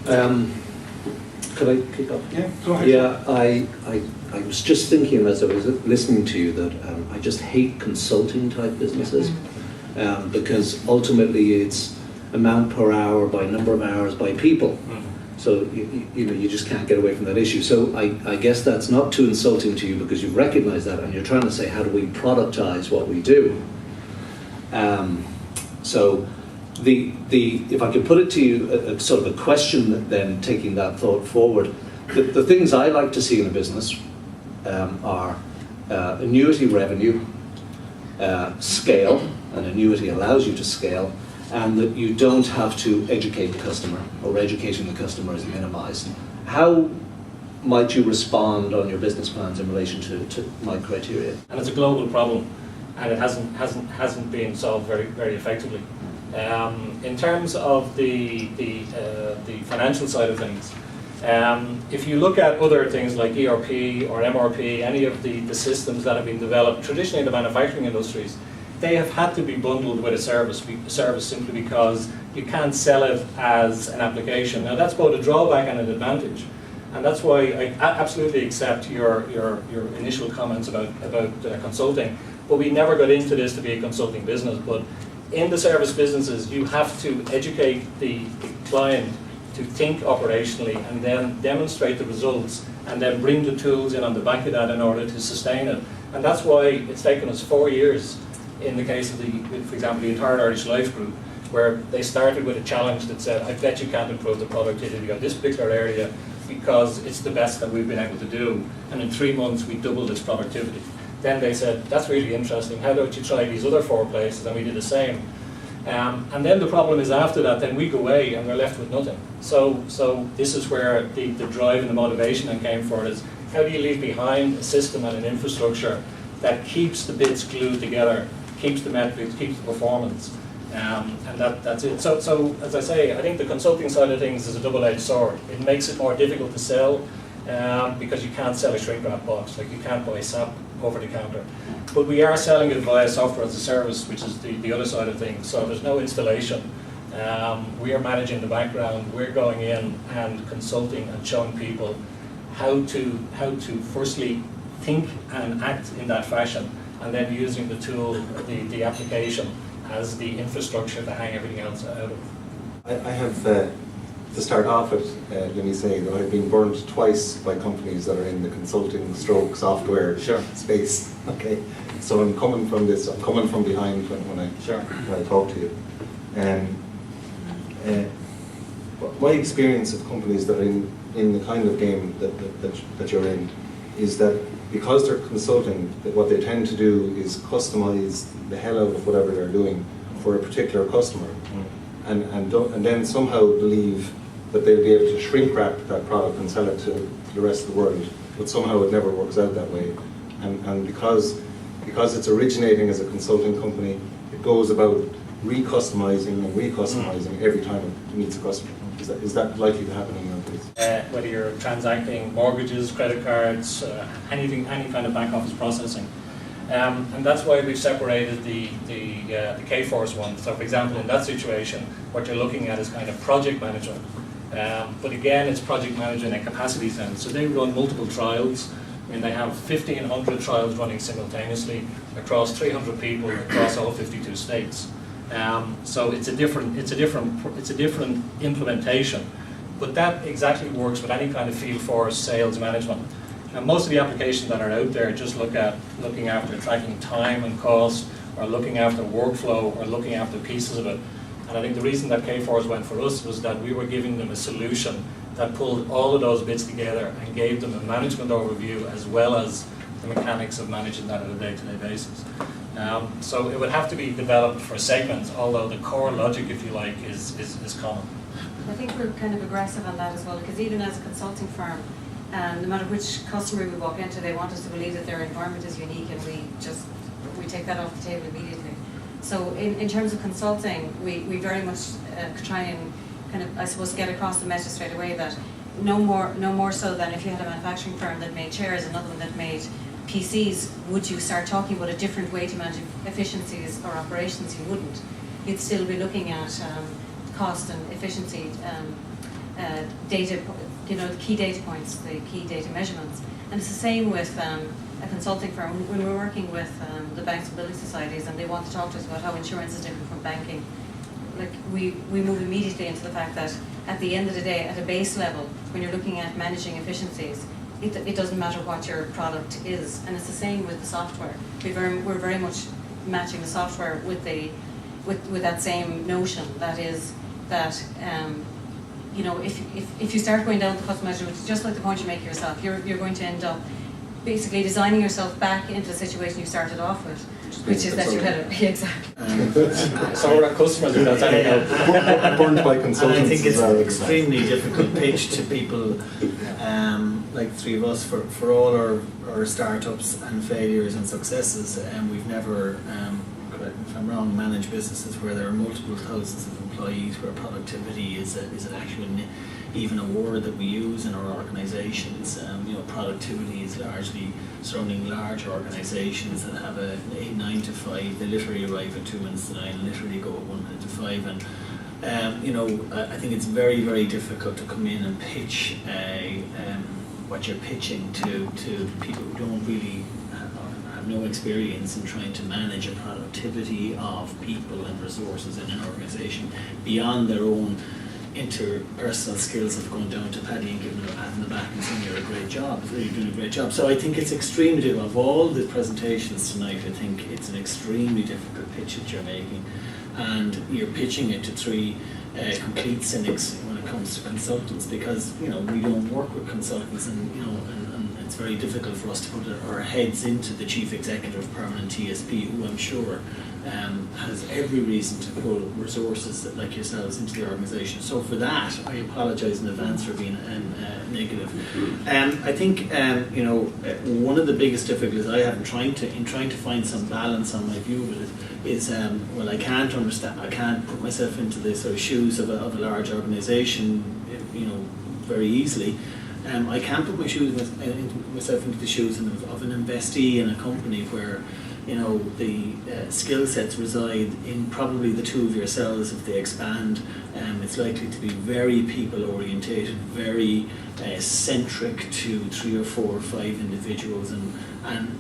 Could I kick off? Yeah, go ahead. Yeah, I was just thinking as I was listening to you that I just hate consulting type businesses because ultimately it's amount per hour by number of hours by people. So you just can't get away from that issue. So I guess that's not too insulting to you because you've recognized that and you're trying to say how do we productize what we do. So if I could put it to you, a sort of a question then taking that thought forward, the things I like to see in a business are annuity revenue, scale, and annuity allows you to scale, and that you don't have to educate the customer, or educating the customer is minimized. How might you respond on your business plans in relation to my criteria? And it's a global problem, and it hasn't been solved very effectively. In terms of the financial side of things, if you look at other things like ERP or MRP, any of the systems that have been developed traditionally in the manufacturing industries, they have had to be bundled with a service simply because you can't sell it as an application. Now that's both a drawback and an advantage, and that's why I absolutely accept your initial comments about consulting. But we never got into this to be a consulting business. But in the service businesses, you have to educate the client to think operationally and then demonstrate the results and then bring the tools in on the back of that in order to sustain it. And that's why it's taken us 4 years in the case of for example, the entire Irish Life Group, where they started with a challenge that said, I bet you can't improve the productivity of this particular area because it's the best that we've been able to do. And in 3 months, we doubled its productivity. Then they said, that's really interesting, how don't you try these other 4 places? And we did the same. And then the problem is after that, then we go away and we're left with nothing. So this is where the drive and the motivation that came for it is, how do you leave behind a system and an infrastructure that keeps the bits glued together, keeps the metrics, keeps the performance, and that's it. So as I say, I think the consulting side of things is a double-edged sword. It makes it more difficult to sell because you can't sell a shrink wrap box, like you can't buy SAP over the counter. But we are selling it via software as a service, which is the other side of things. So there's no installation. We are managing the background. We're going in and consulting and showing people how to firstly think and act in that fashion, and then using the tool, the application, as the infrastructure to hang everything else out of. I have, to start off with, let me say that I've been burnt twice by companies that are in the consulting stroke software space. Okay, so I'm coming from behind when I talk to you. My experience of companies that are in the kind of game that you're in is that because they're consulting, what they tend to do is customize the hell out of whatever they're doing for a particular customer, and then somehow believe that they'll be able to shrink wrap that product and sell it to the rest of the world, but somehow it never works out that way. And because it's originating as a consulting company, it goes about re-customizing every time it meets a customer. Is that likely to happen in your case? Whether you're transacting mortgages, credit cards, any kind of back office processing. And that's why we've separated the K-Force one. So for example, in that situation, what you're looking at is kind of project management. But again, it's project management in a capacity sense. So they run multiple trials. I mean, they have 1,500 trials running simultaneously across 300 people across all 52 states. So it's a different implementation. But that exactly works with any kind of field force sales management. Now, most of the applications that are out there just looking after tracking time and cost, or looking after workflow, or looking after pieces of it. And I think the reason that K-Force went for us was that we were giving them a solution that pulled all of those bits together and gave them a management overview as well as the mechanics of managing that on a day-to-day basis. So it would have to be developed for segments, although the core logic, if you like, is common. I think we're kind of aggressive on that as well, because even as a consulting firm, no matter which customer we walk into, they want us to believe that their environment is unique, and we take that off the table immediately. So in terms of consulting, we very much try and kind of, I suppose, get across the message straight away that no more so than if you had a manufacturing firm that made chairs, another one that made PCs, would you start talking about a different way to manage efficiencies or operations? You wouldn't. You'd still be looking at cost and efficiency data, key data points, the key data measurements. And it's the same with a consulting firm. When we're working with the banks and building societies and they want to talk to us about how insurance is different from banking, like we move immediately into the fact that at the end of the day, at a base level, when you're looking at managing efficiencies, it doesn't matter what your product is. And it's the same with the software. We're very much matching the software with that same notion. That is that if you start going down the customization, which is just like the point you make yourself, you're going to end up basically designing yourself back into the situation you started off with, which is that you had exactly. So we're customers who that's anyhow. Burned by consultants. And I think it's as well. an extremely difficult pitch to people like the three of us for all our startups and failures and successes. And we've never, correct me if I'm wrong, managed businesses where there are multiple thousands of employees, where productivity is an actual even a word that we use in our organisations. Productivity is largely surrounding large organisations that have a 9 to 5. They literally arrive at 2 minutes to 9 and literally go at 1 minute to 5. And I think it's very, very difficult to come in and pitch what you're pitching to people who don't really have no experience in trying to manage a productivity of people and resources in an organisation beyond their own interpersonal skills of going down to Paddy and giving her a pat on the back and saying you're a great job, you're doing a great job. So I think it's extremely difficult. Of all the presentations tonight, I think it's an extremely difficult pitch that you're making, and you're pitching it to three complete cynics when it comes to consultants, because we don't work with consultants, and it's very difficult for us to put our heads into the chief executive of permanent TSP, who I'm sure has every reason to pull resources like yourselves into the organisation. So for that, I apologise in advance for being negative. I think one of the biggest difficulties I have in trying to find some balance on my view of it is I can't put myself into the sort of shoes of a large organisation, very easily. I can't put myself into the shoes of an investee in a company where the skill sets reside in probably the two of yourselves. If they expand, it's likely to be very people orientated, very centric to 3 or 4 or 5 individuals, and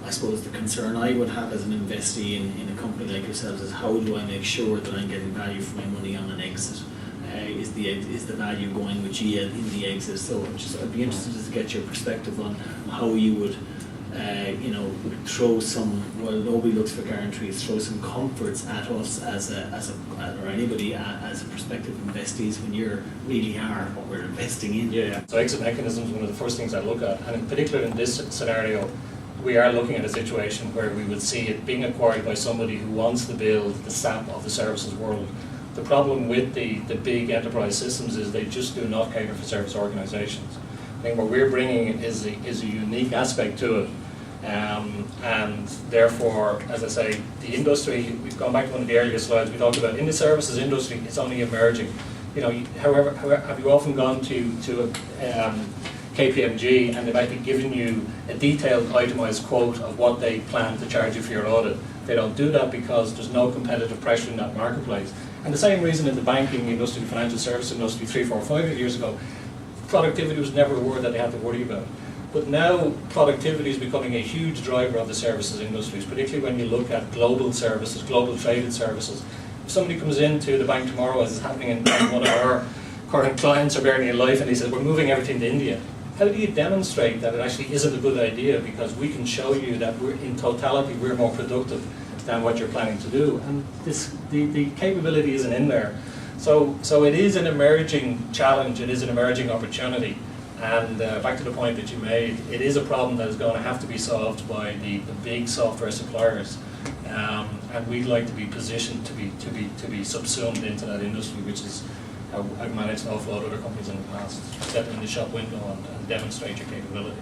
I suppose the concern I would have as an investee in a company like yourselves is, how do I make sure that I'm getting value for my money on an exit? Is the value going with GL in the exit? So I'd be interested to get your perspective on how you would throw some, nobody looks for guarantees, throw some comforts at us or anybody as a prospective investees when you really are what we're investing in. Yeah. So exit mechanisms is one of the first things I look at, and in particular in this scenario, we are looking at a situation where we would see it being acquired by somebody who wants to build the SAP of the services world. The problem with the big enterprise systems is they just do not cater for service organisations. I think what we're bringing is a unique aspect to it, and therefore, as I say, the industry, we've gone back to one of the earlier slides, we talked about in the services industry, it's only emerging. However, have you often gone to KPMG and they might be giving you a detailed itemised quote of what they plan to charge you for your audit? They don't do that because there's no competitive pressure in that marketplace. And the same reason in the banking industry, the financial service industry 3, 4, 5 years ago, productivity was never a word that they had to worry about. But now productivity is becoming a huge driver of the services industries, particularly when you look at global services, global traded services. If somebody comes into the bank tomorrow, as is happening in one of our current clients are barely in life, and he says, we're moving everything to India. How do you demonstrate that it actually isn't a good idea? Because we can show you that in totality we're more productive than what you're planning to do, and the capability isn't in there. So it is an emerging challenge, it is an emerging opportunity, and back to the point that you made, it is a problem that is going to have to be solved by the big software suppliers, and we'd like to be positioned to be subsumed into that industry, which is how I've managed an awful lot of other companies in the past. Step in the shop window and demonstrate your capability.